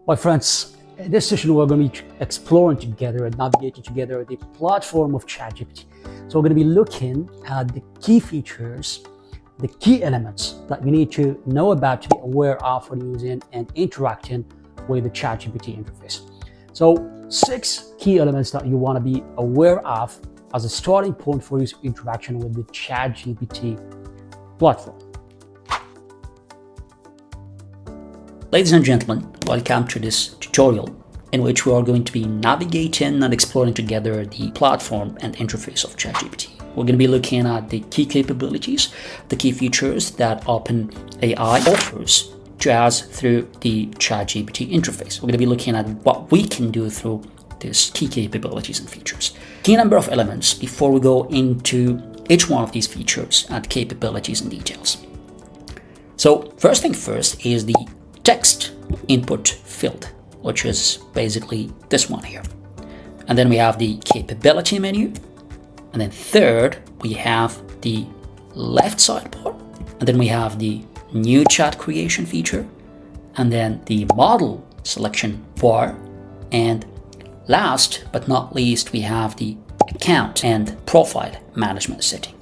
My friends, in this session we're going to be exploring together and navigating together the platform of ChatGPT. So we're going to be looking at the key features, the key elements that you need to know about, to be aware of when using and interacting with the ChatGPT interface. So 6 key elements that you want to be aware of as a starting point for your interaction with the ChatGPT platform. Ladies and gentlemen, welcome to this tutorial in which we are going to be navigating and exploring together the platform and interface of ChatGPT. We're going to be looking at the key capabilities, the key features that OpenAI offers to us through the ChatGPT interface. We're going to be looking at what we can do through these key capabilities and features. Key number of elements before we go into each one of these features and capabilities and details. So first thing first is the text input field, which is basically this one here. And then we have the capability menu. And then third, we have the left sidebar. And then we have the new chat creation feature. And then the model selection bar. And last but not least, we have the account and profile management setting.